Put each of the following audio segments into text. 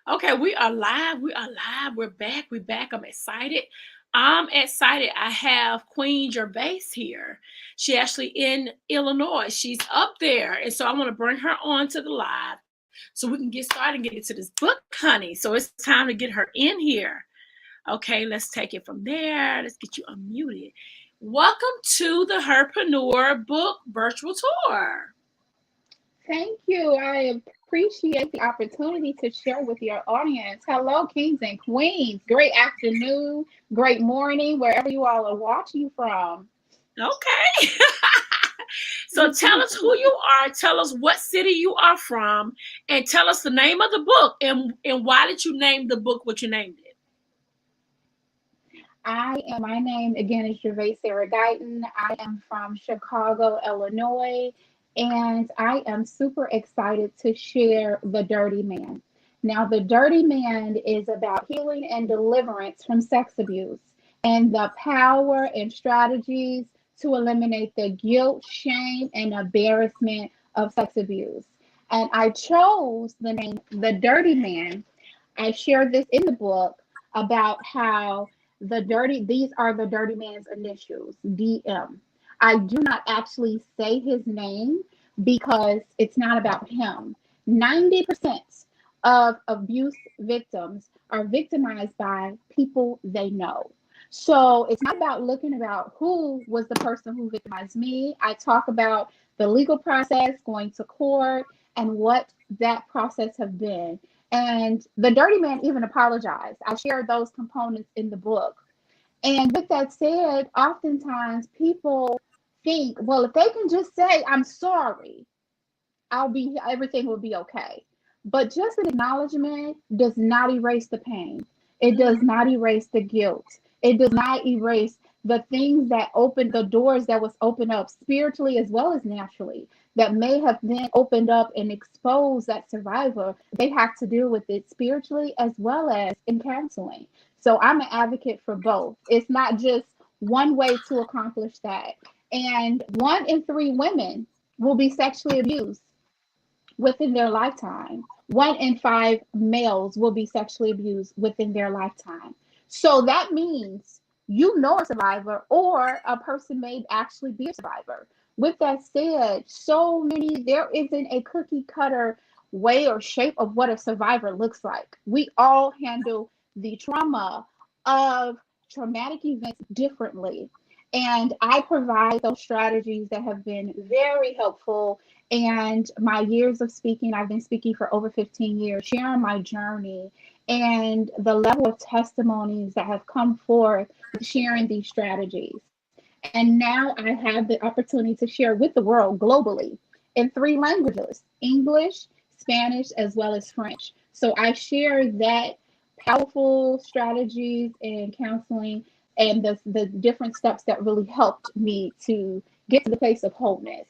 Okay, we are live. We are live. We're back. We're back. I'm excited. I'm excited. I have Queen Gervaise here. She actually in Illinois. She's up there. And so I want to bring her on to the live so we can get started and get into this book, honey. So it's time to get her in here. Okay, let's take it from there. Let's get you unmuted. Welcome to the Herpreneur Book Virtual Tour. Thank you. I appreciate the opportunity to share with your audience. Hello, kings and queens. Great afternoon, great morning, wherever you all are watching from. Okay. So tell us who you are, tell us what city you are from, and tell us the name of the book and why did you name the book what you named it? My name again is Gervaise Guyton. I am from Chicago, Illinois, and I am super excited to share The Dirty Man. Now, The Dirty Man is about healing and deliverance from sex abuse and the power and strategies to eliminate the guilt, shame, and embarrassment of sex abuse. And I chose the name The Dirty Man. I shared this in the book about how these are the dirty man's initials, DM. I do not actually say his name because it's not about him. 90% of abuse victims are victimized by people they know. So it's not about looking about who was the person who victimized me. I talk about the legal process, going to court, and what that process have been. And the dirty man even apologized. I shared those components in the book. And with that said, oftentimes people think, well, if they can just say, I'm sorry, everything will be okay. But just an acknowledgement does not erase the pain. It does Mm, not erase the guilt. It does not erase the things that opened the doors that was opened up spiritually as well as naturally that may have been opened up and exposed that survivor. They have to deal with it spiritually as well as in counseling. So I'm an advocate for both. It's not just one way to accomplish that. And 1 in 3 women will be sexually abused within their lifetime. 1 in 5 males will be sexually abused within their lifetime. So that means you know a survivor or a person may actually be a survivor. With that said, there isn't a cookie cutter way or shape of what a survivor looks like. We all handle the trauma of traumatic events differently. And I provide those strategies that have been very helpful and my years of speaking, I've been speaking for over 15 years, sharing my journey and the level of testimonies that have come forth with sharing these strategies. And now I have the opportunity to share with the world globally in 3 languages: English, Spanish, as well as French. So I share that powerful strategies and counseling and the different steps that really helped me to get to the place of wholeness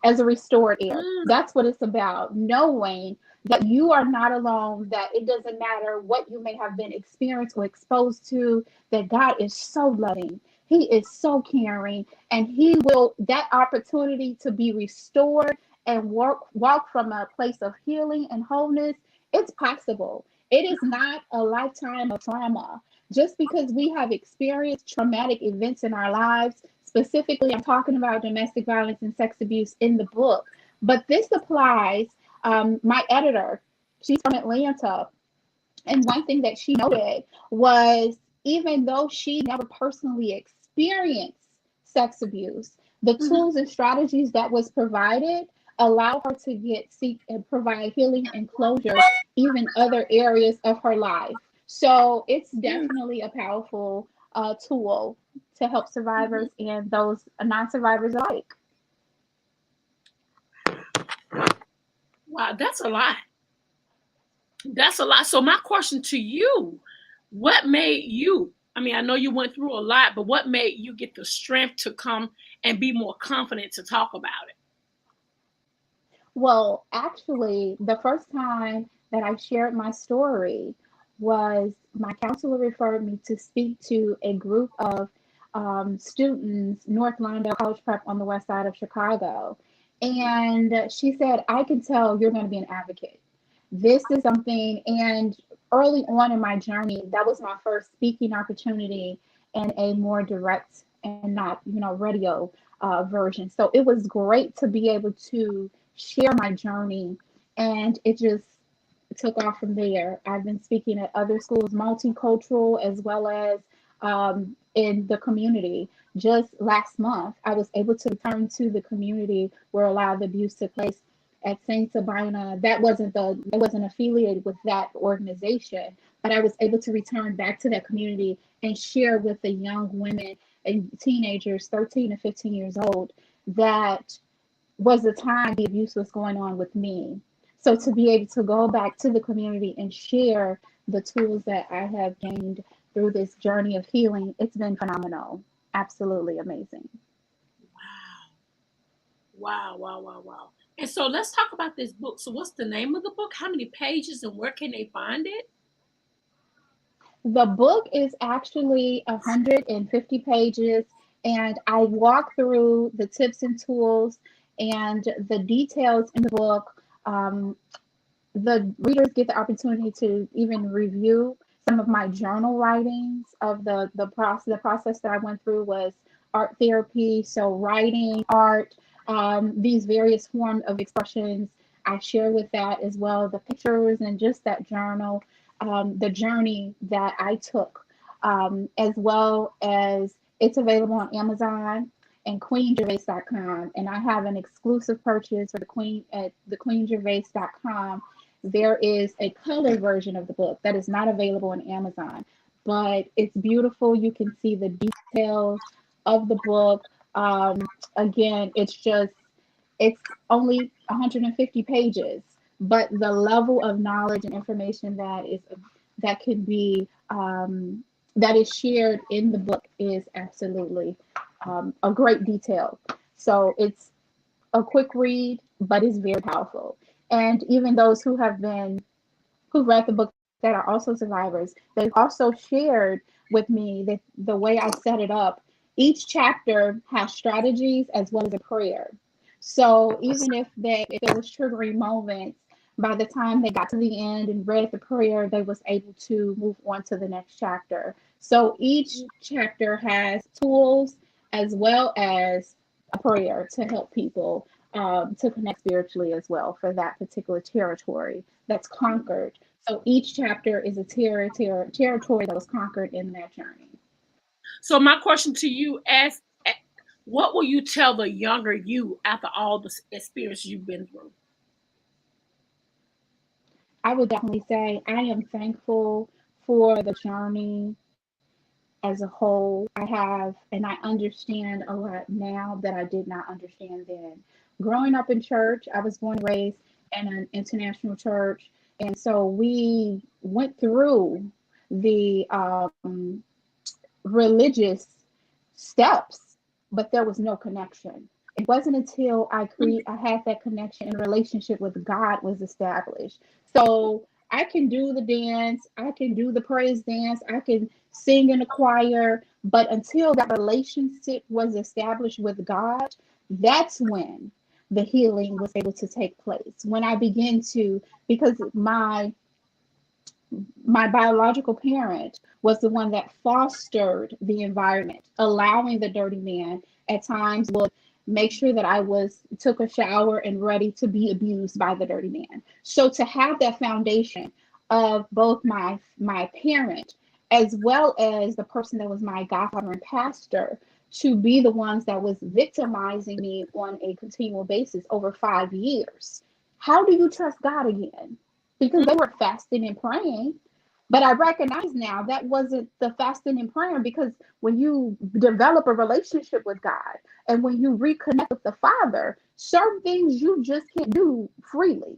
as a restored heir. mm. That's what it's about. Knowing that you are not alone, that it doesn't matter what you may have been experienced or exposed to, that God is so loving. He is so caring, and He will, that opportunity to be restored and walk from a place of healing and wholeness, it's possible. It is not a lifetime of trauma. Just because we have experienced traumatic events in our lives, specifically, I'm talking about domestic violence and sex abuse in the book, but this applies. My editor, she's from Atlanta, and one thing that she noted was even though she never personally experienced sex abuse, the Mhm. tools and strategies that was provided allow her to seek and provide healing and closure even other areas of her life. So it's definitely a powerful tool to help survivors Mhm. and those non-survivors alike. Wow, that's a lot. That's a lot. So my question to you, what made you, I mean, I know you went through a lot, but what made you get the strength to come and be more confident to talk about it? Well, actually, the first time that I shared my story was my counselor referred me to speak to a group of students, North Lawndale College Prep on the west side of Chicago. And she said, I can tell you're going to be an advocate. This is something, and early on in my journey, that was my first speaking opportunity in a more direct and not, radio version. So it was great to be able to share my journey, and it just took off from there. I've been speaking at other schools, multicultural, as well as in the community. Just last month, I was able to return to the community where a lot of the abuse took place at Saint Sabina. I wasn't affiliated with that organization, but I was able to return back to that community and share with the young women and teenagers, 13 to 15 years old, that was the time the abuse was going on with me. So to be able to go back to the community and share the tools that I have gained through this journey of healing, it's been phenomenal. Absolutely amazing. Wow. Wow, wow, wow, wow. And so let's talk about this book. So what's the name of the book? How many pages and where can they find it? The book is actually 150 pages, and I walk through the tips and tools and the details in the book. The readers get the opportunity to even review some of my journal writings of the process that I went through was art therapy. So writing, art, these various forms of expressions, I share with that as well, the pictures and just that journal, the journey that I took, as well as it's available on Amazon and queengervais.com. And I have an exclusive purchase for the Queen at the queengervais.com. There is a color version of the book that is not available on Amazon, but it's beautiful. You can see the details of the book. Again, it's only 150 pages, but the level of knowledge and information that can be that is shared in the book is absolutely a great detail. So it's a quick read, but it's very powerful. And even those who read the book that are also survivors, they've also shared with me that the way I set it up, each chapter has strategies as well as a prayer. So even if there was triggering moments, by the time they got to the end and read the prayer, they was able to move on to the next chapter. So each chapter has tools as well as a prayer to help people to connect spiritually as well for that particular territory that's conquered. So each chapter is a territory that was conquered in that journey. So my question to you as what will you tell the younger you after all the experience you've been through? I would definitely say I am thankful for the journey as a whole. I have, and I understand a lot now that I did not understand then. Growing up in church, I was born and raised in an international church, and so we went through the religious steps, but there was no connection. It wasn't until I had that connection and relationship with God was established. So I can do the dance, I can do the praise dance, I can sing in a choir, but until that relationship was established with God, that's when the healing was able to take place. When I began to, because my biological parent was the one that fostered the environment, allowing the dirty man at times would make sure that I was took a shower and ready to be abused by the dirty man. So to have that foundation of both my parent as well as the person that was my godfather and pastor to be the ones that was victimizing me on a continual basis over 5 years. How do you trust God again? Because they were fasting and praying. But I recognize now that wasn't the fasting and praying because when you develop a relationship with God and when you reconnect with the Father, certain things you just can't do freely.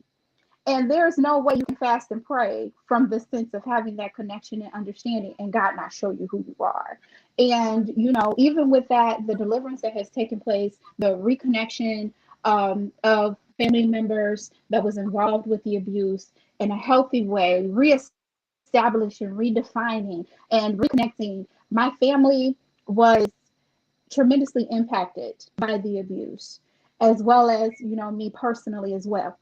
And there's no way you can fast and pray from the sense of having that connection and understanding and God not show you who you are. And, even with that, the deliverance that has taken place, the reconnection of family members that was involved with the abuse in a healthy way, reestablishing, redefining, and reconnecting, my family was tremendously impacted by the abuse, as well as, me personally as well.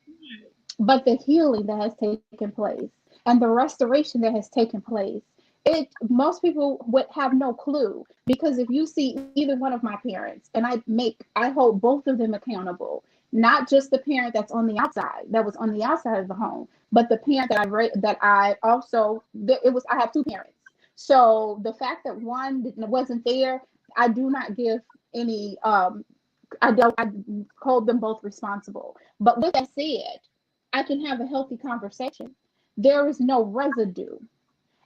But the healing that has taken place and the restoration that has taken place, it most people would have no clue, because if you see either one of my parents, and I hold both of them accountable, not just the parent that's on the outside, that was on the outside of the home, but the parent that I also, it was, I have two parents. So the fact that one wasn't there, I do not give any I hold them both responsible. But with that said, I can have a healthy conversation. There is no residue.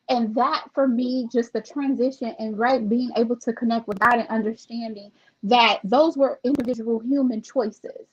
And that for me, just the transition and right being able to connect with God and understanding that those were individual human choices.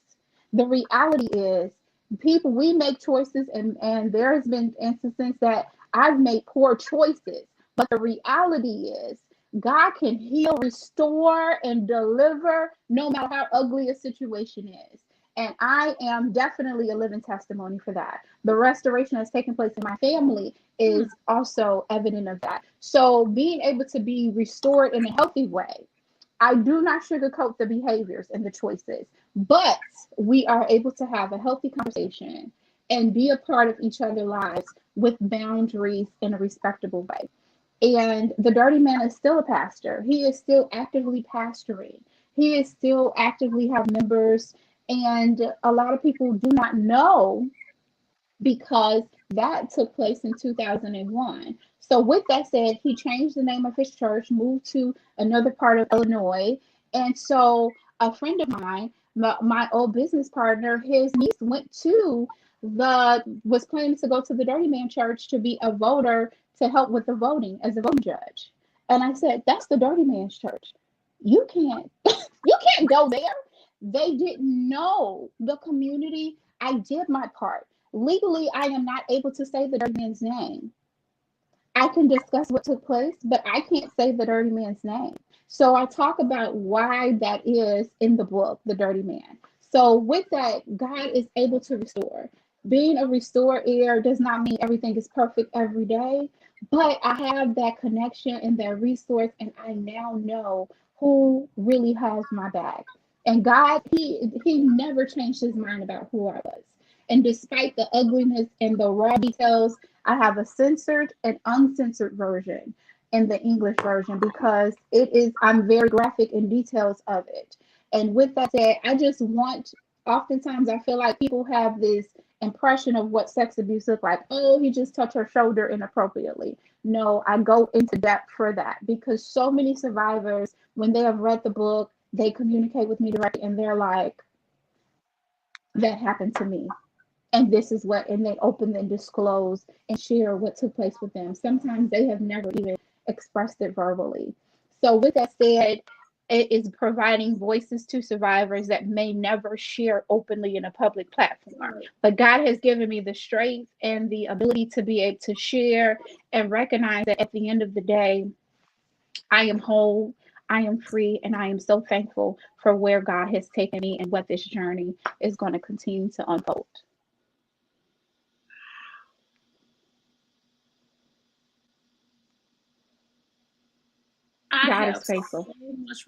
The reality is, people, we make choices, and there has been instances that I've made poor choices. But the reality is, God can heal, restore, and deliver no matter how ugly a situation is. And I am definitely a living testimony for that. The restoration that's taken place in my family Hmm. is also evident of that. So being able to be restored in a healthy way, I do not sugarcoat the behaviors and the choices, but we are able to have a healthy conversation and be a part of each other's lives with boundaries in a respectable way. And the dirty man is still a pastor. He is still actively pastoring. He is still actively have members. And a lot of people do not know, because that took place in 2001. So, with that said, he changed the name of his church, moved to another part of Illinois. And so, a friend of mine, my old business partner, his niece was planning to go to the Dirty Man Church to be a voter, to help with the voting as a voting judge. And I said, that's the Dirty Man's church. You can't, you can't go there. They didn't know the community. I did my part. Legally, I am not able to say the dirty man's name. I can discuss what took place, but I can't say the dirty man's name. So I talk about why that is in the book, The Dirty Man. So with that, God is able to restore. Being a restorer does not mean everything is perfect every day, but I have that connection and that resource, and I now know who really has my back. And God, He never changed His mind about who I was. And despite the ugliness and the raw details, I have a censored and uncensored version in the English version, because I'm very graphic in details of it. And with that said, oftentimes I feel like people have this impression of what sex abuse looks like. Oh, he just touched her shoulder inappropriately. No, I go into depth for that, because so many survivors, when they have read the book, they communicate with me directly, and they're like, that happened to me, and this is what, and they open and disclose and share what took place with them. Sometimes they have never even expressed it verbally. So with that said, it is providing voices to survivors that may never share openly in a public platform. Right. But God has given me the strength and the ability to be able to share and recognize that at the end of the day, I am whole, I am free, and I am so thankful for where God has taken me and what this journey is going to continue to unfold. I God have is faithful. so much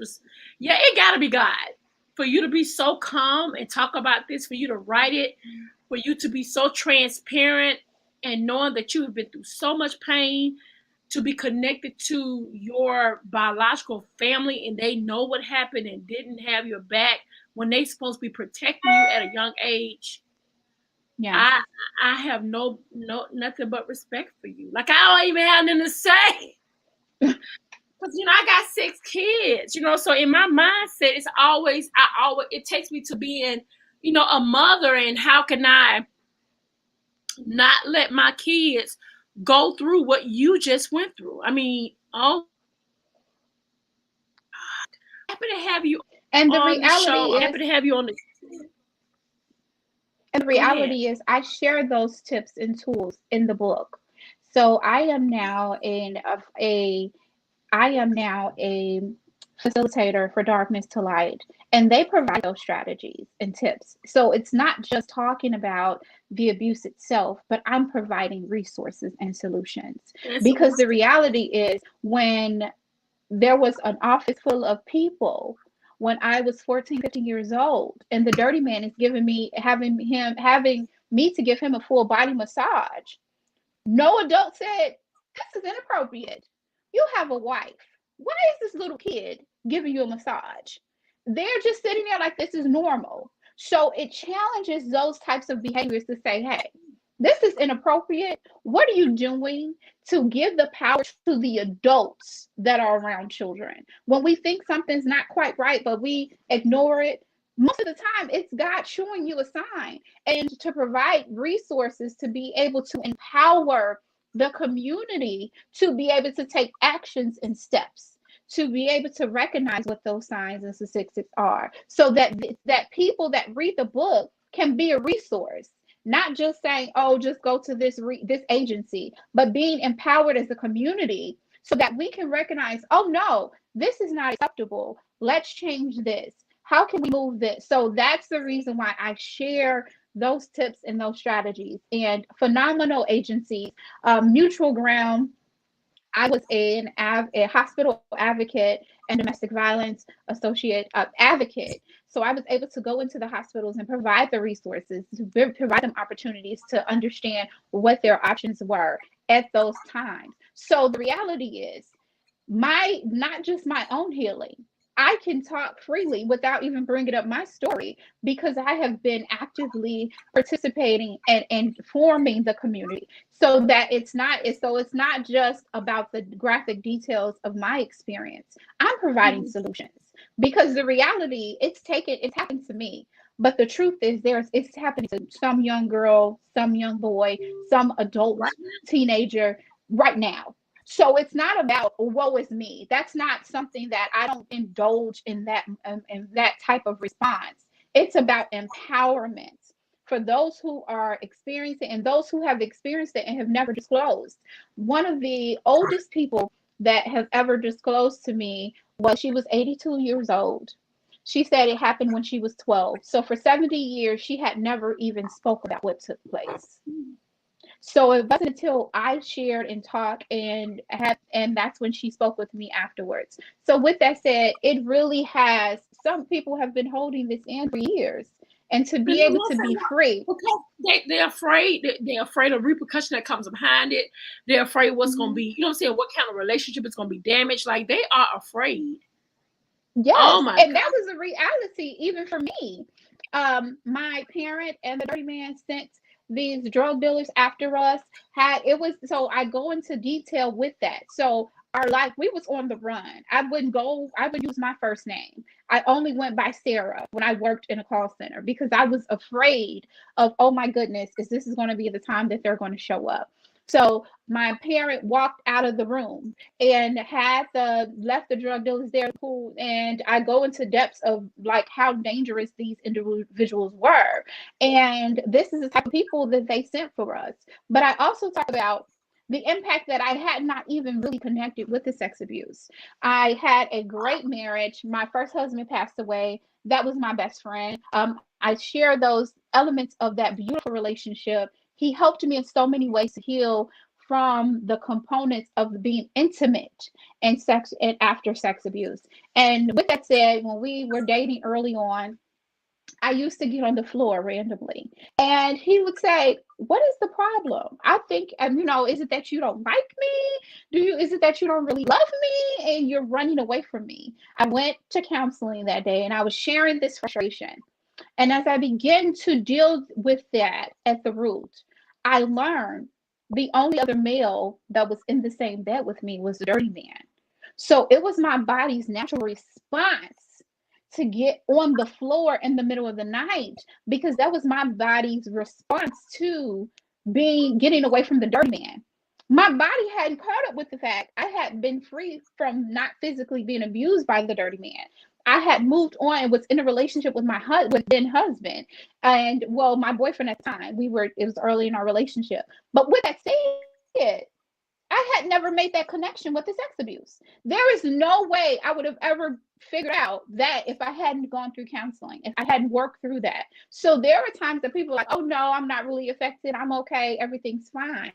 yeah, it gotta be God. For you to be so calm and talk about this, for you to write it, for you to be so transparent and knowing that you have been through so much pain, to be connected to your biological family and they know what happened and didn't have your back when they supposed to be protecting you at a young age. Yes. I I have nothing but respect for you. Like I don't even have nothing to say. Because I got 6 kids, so in my mindset, it takes me to being, a mother, and how can I not let my kids go through what you just went through? I mean, oh, happy to have you And the on the show. reality I'm is, happy to have you on the. and the Go ahead. reality is, I share those tips and tools in the book. So I am now a facilitator for Darkness to Light, and they provide those strategies and tips. So it's not just talking about the abuse itself, but I'm providing resources and solutions. That's Because the awesome. reality is, when there was an office full of people when I was 14, 15 years old, and the dirty man is giving me having me to give him a full body massage. No adult said, this is inappropriate. You have a wife. Why is this little kid giving you a massage? They're just sitting there like this is normal. So it challenges those types of behaviors to say, hey, this is inappropriate. What are you doing to give the power to the adults that are around children? When we think something's not quite right, but we ignore it, most of the time it's God showing you a sign, and to provide resources to be able to empower the community to be able to take actions and steps, to be able to recognize what those signs and statistics are, so that that people that read the book can be a resource, not just saying, oh, just go to this agency, but being empowered as a community so that we can recognize, oh no, this is not acceptable, let's change this, how can we move this? So that's the reason why I share those tips and those strategies. And phenomenal agencies, Neutral Ground. I was a hospital advocate and domestic violence associate advocate. So I was able to go into the hospitals and provide the resources, to provide them opportunities to understand what their options were at those times. So the reality is, not just my own healing. I can talk freely without even bringing up my story because I have been actively participating and informing the community, so that it's not just about the graphic details of my experience. I'm providing Mhm. solutions because the reality, it's happened to me. But the truth is, it's happening to some young girl, some young boy, some adult Right. teenager right now. So it's not about woe is me. That's not something that I don't indulge in that type of response. It's about empowerment for those who are experiencing and those who have experienced it and have never disclosed. One of the oldest people that has ever disclosed to me was, she was 82 years old. She said it happened when she was 12. So for 70 years, she had never even spoke about what took place. So it wasn't until I shared and talked and that's when she spoke with me afterwards. So with that said, it really has, some people have been holding this in for years, and to And be then able one to thing, be free. because they're afraid. They're afraid of repercussion that comes behind it. They're afraid what's going to Mhm. be, you know what I'm saying, what kind of relationship is going to be damaged. Like, they are afraid. Oh Yes, my and God. that was a reality even for me. My parent and the dirty man sent these drug dealers after us. Had it was so I go into detail with that. So our life, we was on the run. I would use my first name. I only went by Sarah when I worked in a call center because I was afraid of, oh my goodness, is going to be the time that they're going to show up. So my parent walked out of the room and had the left the drug dealers there cool, and I go into depths of like how dangerous these individuals were, and this is the type of people that they sent for us. But I also talk about the impact that I had not even really connected with the sex abuse. I had a great marriage. My first husband passed away. That was my best friend. I share those elements of that beautiful relationship. He helped me in so many ways to heal from the components of being intimate and sex and after sex abuse. And with that said, when we were dating early on, I used to get on the floor randomly, and he would say, "What is the problem? I think, is it that you don't like me? Is it that you don't really love me and you're running away from me?" I went to counseling that day, and I was sharing this frustration. And as I began to deal with that at the root, I learned the only other male that was in the same bed with me was the dirty man. So it was my body's natural response to get on the floor in the middle of the night, because that was my body's response to being getting away from the dirty man. My body hadn't caught up with the fact I had been free from not physically being abused by the dirty man. I had moved on and was in a relationship with with then husband, and well, my boyfriend at the time. It was early in our relationship. But with that said, I had never made that connection with the sex abuse. There is no way I would have ever figured out that if I hadn't gone through counseling, if I hadn't worked through that. So there are times that people are like, oh no, I'm not really affected. I'm okay. Everything's fine.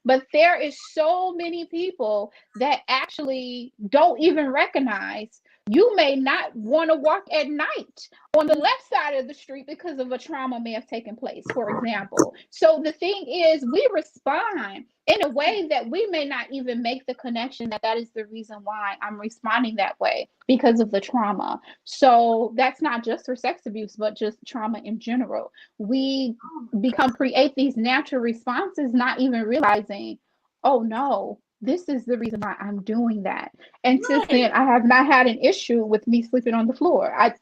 But there is so many people that actually don't even recognize You may not want to walk at night on the left side of the street because of a trauma may have taken place, for example. So the thing is, we respond in a way that we may not even make the connection that that is the reason why I'm responding that way because of the trauma. So that's not just for sex abuse, but just trauma in general. We create these natural responses, not even realizing, oh no, this is the reason why I'm doing that. And since then, Right. I have not had an issue with me sleeping on the floor. I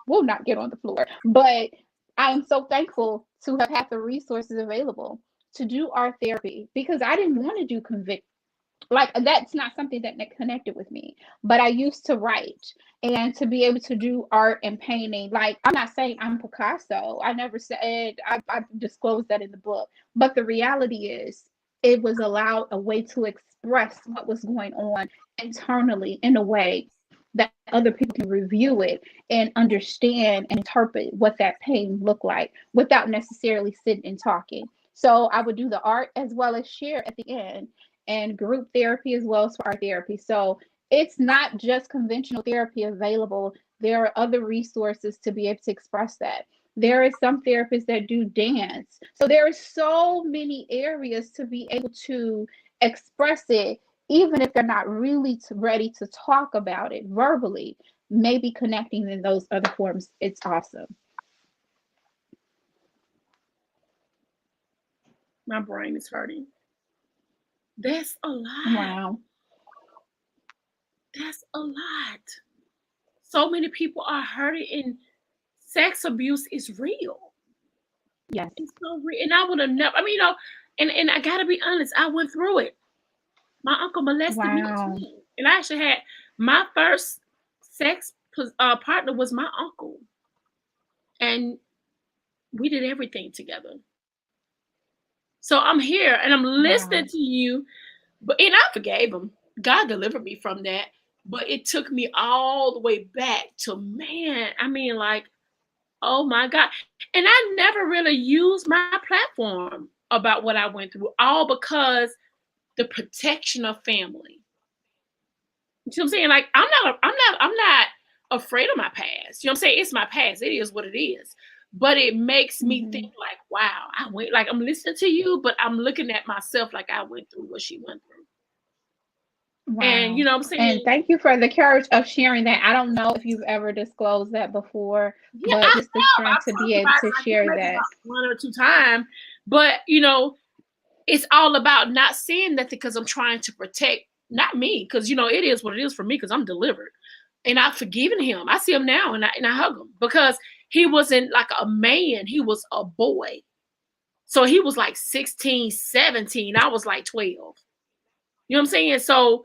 will not get on the floor, but I am so thankful to have had the resources available to do art therapy because I didn't want to do convict. Like that's not something that connected with me, but I used to write and to be able to do art and painting. Like I'm not saying I'm Picasso. I never said I disclosed that in the book, but the reality is it was allowed a way to express what was going on internally in a way that other people can review it and understand and interpret what that pain looked like without necessarily sitting and talking. So I would do the art as well as share at the end and group therapy as well as for art therapy. So it's not just conventional therapy available. There are other resources to be able to express that. There is some therapists that do dance. So there are so many areas to be able to express it, even if they're not really ready to talk about it verbally. Maybe connecting in those other forms, it's awesome. My brain is hurting. That's a lot. Wow. That's a lot. So many people are hurting, and sex abuse is real. Yes. It's so real. And I would have never, I mean, and I gotta be honest, I went through it. My uncle molested me Wow. too. And I actually had my first sex partner was my uncle. And we did everything together. So I'm here and I'm listening Wow. to you, but and I forgave him. God delivered me from that. But it took me all the way back to man. I mean, like, oh my God. And I never really used my platform about what I went through, all because the protection of family. You know what I'm saying? Like, I'm not afraid of my past. You know what I'm saying? It's my past. It is what it is. But it makes me think Mhm. like, wow, I went like I'm listening to you, but I'm looking at myself like I went through what she went through. And you Wow. know what I'm And saying? thank you for the courage of sharing that. I don't know if you've ever disclosed that before, Yeah, I but just the have. strength I've to be talked able about to it like share maybe that. about one or two times. But it's all about not saying nothing because I'm trying to protect not me, because it is what it is for me because I'm delivered. And I've forgiven him. I see him now and I hug him because he wasn't like a man, he was a boy. So he was like 16, 17. I was like 12. You know what I'm saying? So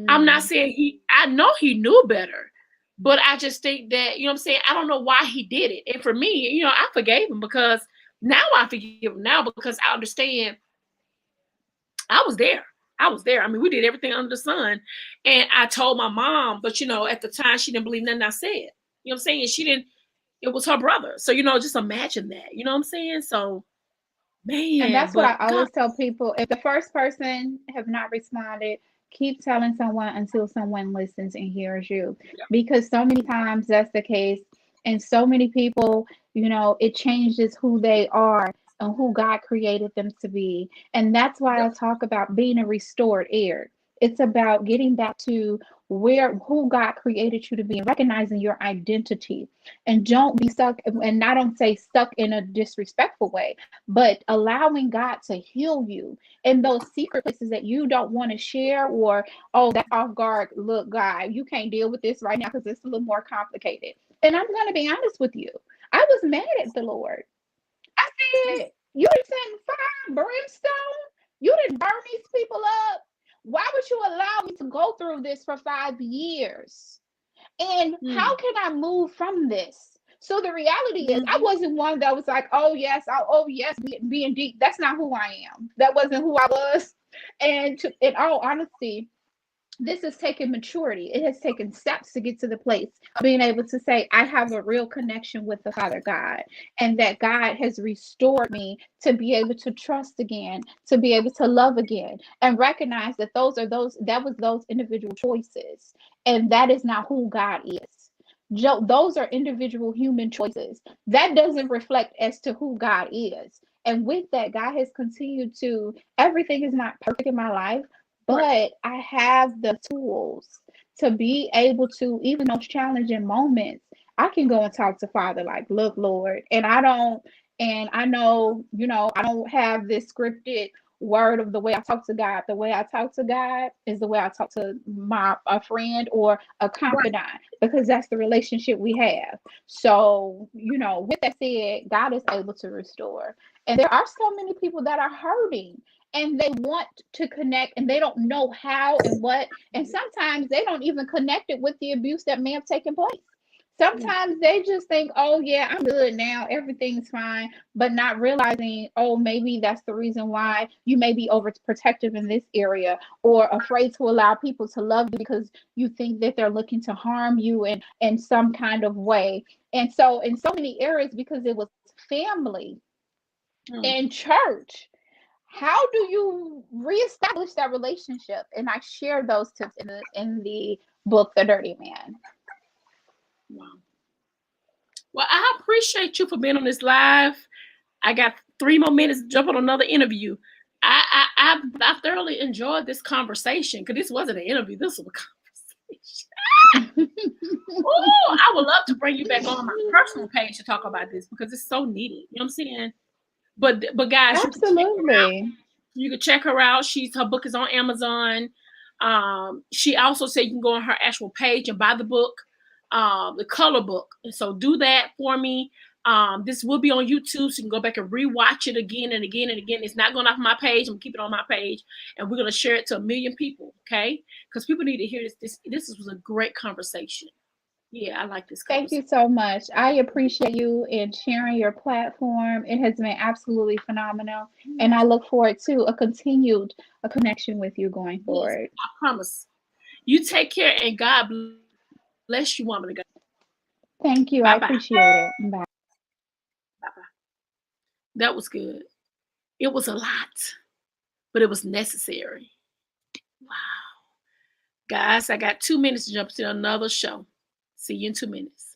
I'm not Mm. saying I know he knew better, but I just think that, what I'm saying? I don't know why he did it. And for me, I forgave him because now I forgive him now because I understand I was there. I was there. I mean, we did everything under the sun. And I told my mom, but at the time she didn't believe nothing I said. You know what I'm saying? She didn't, it was her brother. So, just imagine that. You know what I'm saying? So, And man, that's what I but God, always tell people. If the first person have not responded, keep telling someone until someone listens and hears you. Because so many times that's the case. And so many people, it changes who they are and who God created them to be. And that's why I yep, talk about being a restored heir. It's about getting back to who God created you to be and recognizing your identity. And don't be stuck, and I don't say stuck in a disrespectful way, but allowing God to heal you in those secret places that you don't want to share, or, oh, that's off guard. Look, God, you can't deal with this right now because it's a little more complicated. And I'm going to be honest with you. I was mad at the Lord. I said, you didn't send fire and brimstone. You didn't burn these people up. Why would you allow me to go through this for 5 years? And how mm, can I move from this? So the reality is, I mhm, wasn't one that was like, oh yes, oh yes, being deep. That's not who I am. That wasn't who I was. And in all honesty, this has taken maturity. It has taken steps to get to the place of being able to say, I have a real connection with the Father God, and that God has restored me to be able to trust again, to be able to love again, and recognize that that was those individual choices, and that is not who God is. Those are individual human choices. That doesn't reflect as to who God is. And with that, God has continued to, everything is not perfect in my life, Right. but I have the tools to be able to, even those challenging moments, I can go and talk to Father, like, look, Lord, and I know, I don't have this scripted word of the way I talk to God. The way I talk to God is the way I talk to a friend or a Right. confidant, because that's the relationship we have. So, with that said, God is able to restore. And there are so many people that are hurting and they want to connect and they don't know how and what. And sometimes they don't even connect it with the abuse that may have taken place. Mm. Sometimes they just think, oh, yeah, I'm good now. Everything's fine. But not realizing, oh, maybe that's the reason why you may be overprotective in this area, or afraid to allow people to love you because you think that they're looking to harm you in some kind of way. And so, in so many areas, because it was family Mm. and church, how do you reestablish that relationship? And I share those tips in the book, The Dirty Man. Wow. Well, I appreciate you for being on this live. I got 3 more minutes to jump on another interview. I thoroughly enjoyed this conversation, because this wasn't an interview. This was a conversation. Oh, I would love to bring you back on my personal page to talk about this, because it's so needed. You know what I'm saying? But guys, you can check her out. Absolutely. You can check her out. Her book is on Amazon. She also said you can go on her actual page and buy the book, the color book. And so do that for me. This will be on YouTube, so you can go back and rewatch it again and again and again. It's not going off my page. I'm gonna keep it on my page, and we're gonna share it to 1 million people. Okay? Because people need to hear this. This was a great conversation. Yeah, I like this Thank conversation. you so much. I appreciate you and sharing your platform. It has been absolutely phenomenal. And I look forward to a connection with you going Yes, forward. I promise. You take care, and God bless you, woman of God. Bye Thank bye. you. I appreciate it. Bye. Bye bye. That was good. It was a lot, but it was necessary. Wow. Guys, I got 2 minutes to jump to another show. See you in 2 minutes.